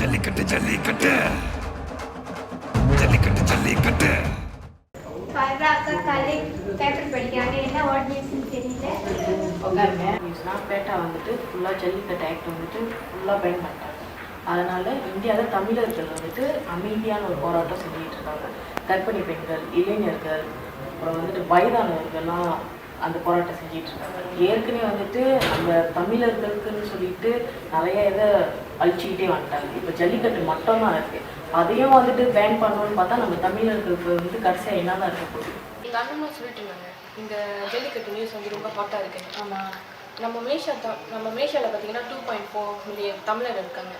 ஜல்லிக்கட்டு ஜல்லிக்கட்டு ஜல்லிக்கட்டு ஜல்லிக்கட்டு. அக்கா college paper படிக்கிறாங்க. என்ன வாட் நியூஸ்னு தெரியல. உட்காருங்க. நியூஸ்னால் பேட்டா வந்துட்டு ஃபுல்லாக ஜல்லிக்கட்டு ஆக்ட் வந்துட்டு ஃபுல்லாக பயன் பண்ணிட்டாங்க. அதனால் இந்தியாவில் தமிழர்கள் வந்துட்டு அமைதியான ஒரு போராட்டம் செஞ்சுக்கிட்டு இருக்காங்க. கர்ப்பிணி பெண்கள், இளைஞர்கள், அப்புறம் வந்துட்டு வயதானவர்கள்லாம் அந்த போராட்டம் செஞ்சிட்டு இருக்காங்க. ஏற்கனவே வந்துட்டு நம்ம தமிழர்களுக்குன்னு சொல்லிட்டு நிறைய இதை அழிச்சிக்கிட்டே வந்துட்டாங்க. இப்போ ஜல்லிக்கட்டு மட்டும்தான் இருக்குது. அதையும் வந்துட்டு பேன் பண்ணணும்னு பார்த்தா நம்ம தமிழர்களுக்கு வந்து கடைசியாக என்ன தான் இருக்க போகுது. எங்கள் அண்ணனும் சொல்லிட்டு இருந்தாங்க, இந்த ஜல்லிக்கட்டு நியூஸ் வந்து ரொம்ப ஹாட்டாக இருக்குது. ஆமாம், நம்ம மலேசியாவில் பார்த்தீங்கன்னா 2.4 மில்லியன் தமிழர் இருக்காங்க.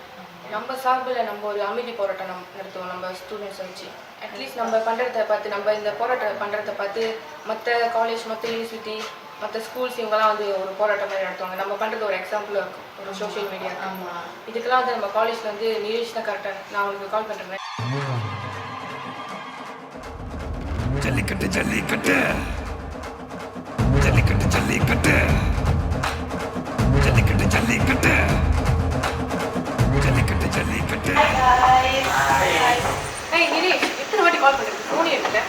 நம்ம சார்பில் நம்ம ஒரு அமைதி போராட்டம் நடத்துவோம். நம்ம ஸ்டூடெண்ட்ஸ் வச்சு அட்லீஸ்ட் நம்ம பண்ணுறத பார்த்து, நம்ம இந்த போராட்டம் பண்ணுறத பார்த்து மற்ற காலேஜ், மற்ற யூனிவர்சிட்டி, மற்ற ஸ்கூல்ஸ் இவங்கெல்லாம் வந்து ஒரு போராட்டம் மாதிரி நடத்துவாங்க. நம்ம பண்ணுறது ஒரு எக்ஸாம்பிளாக இருக்கும், ஒரு சோஷியல் மீடியா. ஆமாம், இதுக்கெல்லாம் வந்து நம்ம காலேஜில் வந்து நிரேஷ் தான் கரெக்டாக. நான் உங்களுக்கு கால் பண்ணுறேன். ஜல்லிக்கட்டு ஜல்லிக்கட்டு ஜல்லிக்கட்டு ஜல்லிக்கட்டு ஜல்லிக்கட்டு ஜல்லிக்கட்டு ஜல்லிக்கட்டு ஜல்லிக்கட்டு. ஏய் நிரேஷ், எத்தனை வாட்டி கால் பண்ணுறது, ஃபோனே எடுக்கல.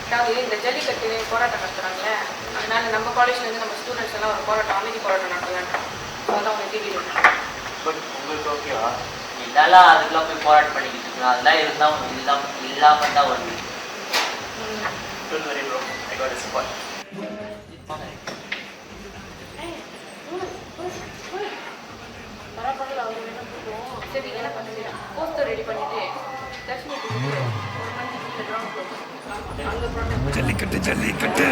அதாவது இந்த ஜல்லிக்கட்டு போராட்டம் நடத்துகிறாங்களே, அதனால நம்ம காலேஜ்லேருந்து நம்ம ஸ்டூடெண்ட்ஸ் எல்லாம் ஒரு போராட்டம், அமைதி போராட்டம் நடத்துவாங்க. அதான் உங்களுக்கு டிவி உங்களுக்கு ஓகேவா? இதெல்லாம் அதுக்கெல்லாம் போய் போராட்டம் பண்ணிக்கிட்டு இருக்கணும். அதெல்லாம் இருந்தால் இதுதான் இல்லாமல் தான் வருது. Don't worry bro, I got a spot. சரி, என்ன பண்ணுறது, போஸ்டர் ரெடி பண்ணிவிட்டு தர்ஷினி ஒரு மணிக்கு கிரவுண்ட் அங்கே product. Jallikattu jallikattu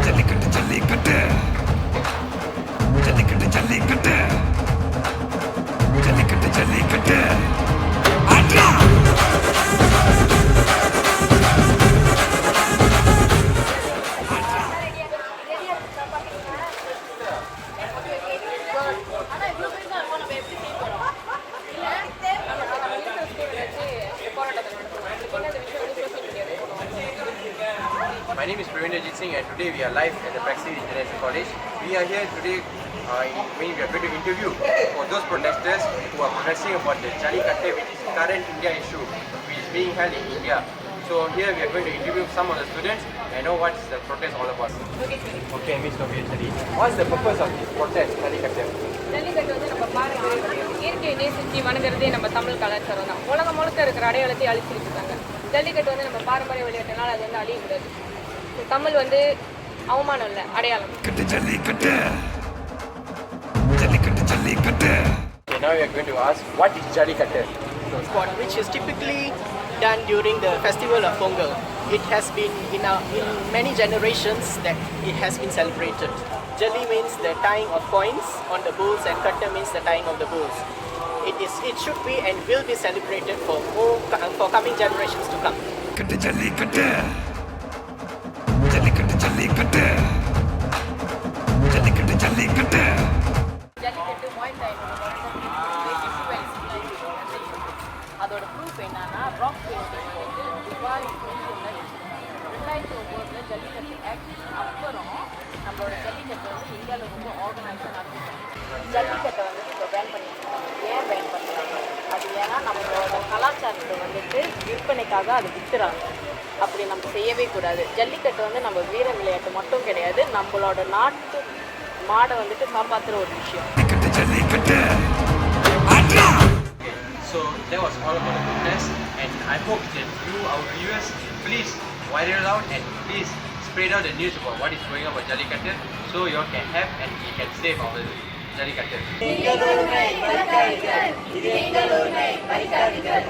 jallikattu jallikattu jallikattu jallikattu jallikattu jallikattu. My name is Praveenajit Singh and today we are live at the Praxis International College. We are here today, we are going to interview for those protesters who are protesting about the Jallikattu, which is the current India issue, which is being held in India. So here we are going to interview some of the students and know what's the protest all about. Okay, Ms. Sophie, what's the purpose of this protest, Jallikattu? Jallikattu வந்து நம்ம பாரம்பரிய இயற்கையை நேசித்து வணங்குறதே நம்ம தமிழ் கலாச்சாரம் தான். உலகம் முழுக்க இருக்கிற அடையாளத்தை அழிச்சிட்டு இருக்காங்க. ஜல்லிக்கட்டு வந்து நம்ம பாரம்பரிய விளையாட்டுனால அது வந்து அழியக்கூடாது. தமிழ் வந்து அவமானம் இல்லை, அடையாளம். Jallikattu jallikattu jallikattu. Okay, now we are going to ask, what is Jallikattu? Sport which is typically done during the festival of Pongal. It has been in many generations that it has been celebrated. Jalli means the tying of coins on the bulls and Katta means the tying of the bulls. It should be and will be celebrated for coming generations to come. Jallikattu jallikattu jallikattu jallikattu jallikattu. Jallikattu அதோட proof என்னன்னா, rock painting வந்து Dubai 2009 jallikattu act அப்புறம் நம்மளோட ஜல்லிக்கட்டு வந்து இந்தியாவில் ரொம்ப ஆர்கனைஸாக நடந்துச்சு. ஜல்லிக்கட்டை வந்துட்டு இப்போ பேன் பண்ணியிருக்காங்க. ஏன் பேன் பண்ணுறாங்க? அது ஏன்னா நம்மளோட கலாச்சாரத்தை வந்துட்டு விற்பனைக்காக அது விற்றுறாங்க. அப்படி நம்ம செய்யவே கூடாது. ஜல்லிக்கட்டு வந்து நம்ம வீர விளையாட்டு மட்டும் கிடையாது, நம்மளோட நாட்டு மாடை வந்துட்டு காப்பாற்றுற ஒரு விஷயம். So that was all about the protest, and I hope that you, our viewers, please viral out and please spread out the news about what is going on about Jallikattu, so you all can have and you can save our Jallikattu. எங்கள் உரிமை பறிக்காதீர்கள்.